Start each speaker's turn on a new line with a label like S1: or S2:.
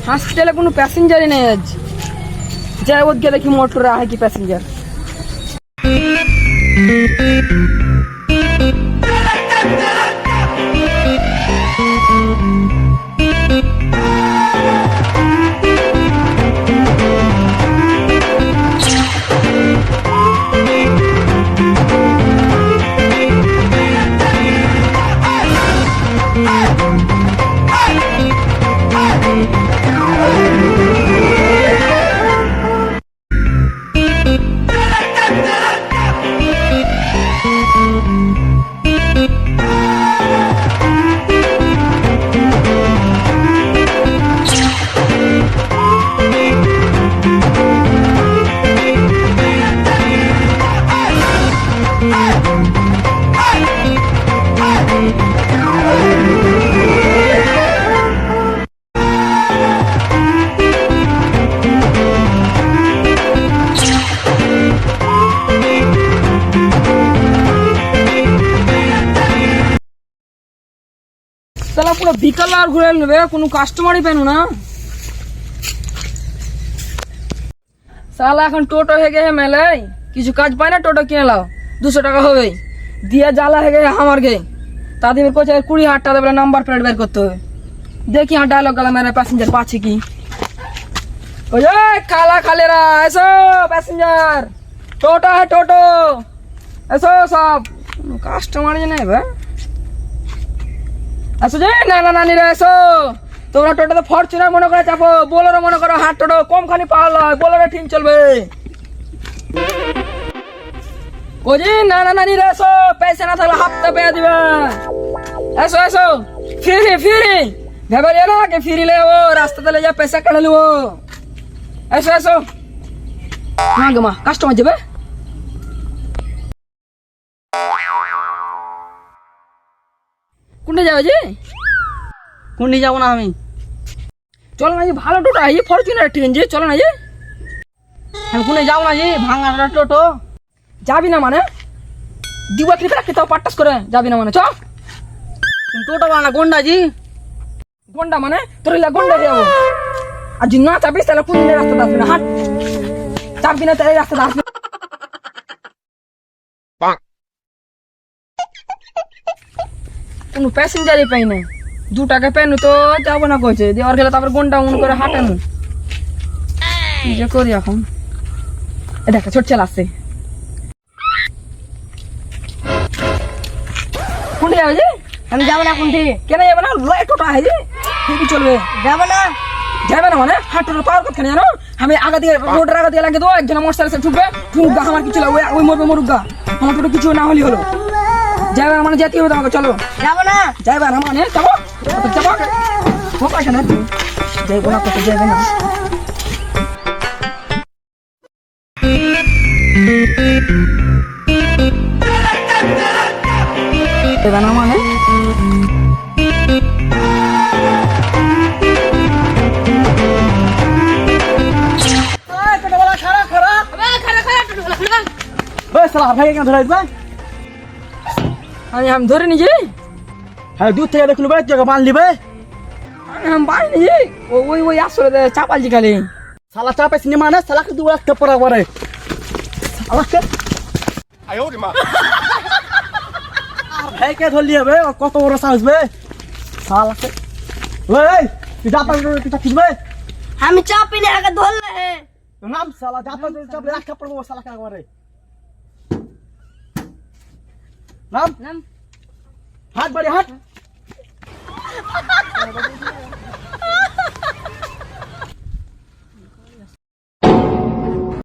S1: Hospital কোনো প্যাসেঞ্জারই নেই আজ। যাই ওদিকে দেখি মোটরে আহে কি প্যাসেঞ্জার। সালা পুরো বিকাল আর ঘুরে নেবে, কোনো কাস্টমারই পেনো না। সালা এখন টোটো হয়ে গেছে মেলে, কিছু কাজ পায় না, টোটো কিনে লাও 200 টাকা হবে দিয়া জ্বালা হয়ে গেছে আমার গে। তাদের কোচে 20,000 টাকা দেবে, নাম্বার প্লেট বের করতে হবে। দেখি হ্যাঁ ডায়লগ গেলাম মেরে প্যাসেঞ্জার পাচ্ছি কি। ওই কালা খালেরা এসো প্যাসেঞ্জার, টোটো হ্যাঁ টোটো এসো সব। কাস্টমারই নেই ভাই, আসো যে নানা নানিরা এসো। তোমরা টোটোতে ফরচুনার মনে করে চাপো, বোলেরো মনে করো হাট টোটো কম খানি পাওয়া হয়, বোলেরো ঠিক চলবে। ওজি নানা নানিরা এসো, পয়সা না থাকলে হাফটা পেয়ে দিবে। এসো এসো ফিরি ফিরি ভেবে না কে ফিরি লে ও রাস্তাতে লে যা পয়সা কেটে নেবো। এসো এসো মা গো মা, কাস্টমার যাবে। কোনটা যাবে জি?
S2: কোনটি যাবো না আমি?
S1: চলো না জি, ভালো টোটো আই ফরচুনার ট্রেন জি, চলো না জি।
S2: আমি কোনে যাবো না জি, ভাঙা টোটো।
S1: যাবি না মানে দিবা কি রাখতে তাও পাট্টাস করে যাবি না মানে চ।
S2: টোটো বানা গন্ডা জি।
S1: গন্ডা মানে তোর ইলা গন্ডা যাবো। আর যদি না চাপিস তাহলে কোন রাস্তা আসবি না, হাট চাপবি না তাহলে রাস্তা আসবি। কোনো প্যাসেঞ্জারই পাই না, 2 টাকা পেনু তো যাবো না কইছে দেওয়ার গেলে তারপর গন্ডা মন করে হাঁটানো। কি যে করি এখন, এ দেখা ছোট ছেলে আসছে। কোনটা যাবে জি?
S2: আমি যাবো না কোনটি।
S1: কেন যাবে না? লয় টোটো আছে জি, ঠিকই চলবে।
S2: যাবো না।
S1: যাবে না মানে হাট টোটো পাওয়ার কথা জানো? আমি আগা দিয়ে রোডের আগা দিয়ে লাগে তো একজন মোটরসাইকেল ঠুকবে, ঠুকগা আমার কিছু লাগবে, ওই মরবে মরুগা, আমার টোটো কিছু না হলি হলো। যাবে না মানে যেতে হবে তোমাকে, চলো।
S2: যাবো না।
S1: যাবে না মানে যাবো যাবো কোথায় এখানে যাইবো না, কোথায় যাবে না। যাবে না মানে আমি ধরে নিজে
S2: দূর থেকে দেখলু ভাই তোকে মান লিবে।
S1: আমি পাই নিজে ওই ওই আসলে চাপালছি খালি।
S2: শালা চাপে সিনেমা না, শালাকে দু একটা পড়া করে শালাকে। কে ধরলি হবে, কত বড় সাহস বে শালাকে। ওই তুই চাপা তুই চাপিস।
S3: আমি চাপি না, আগে ধরলে
S2: নাম শালা চাপা চাপলে একটা পড়বো শালাকে একবারে। নাম
S3: নাম
S2: হাট বাড়ি হাট।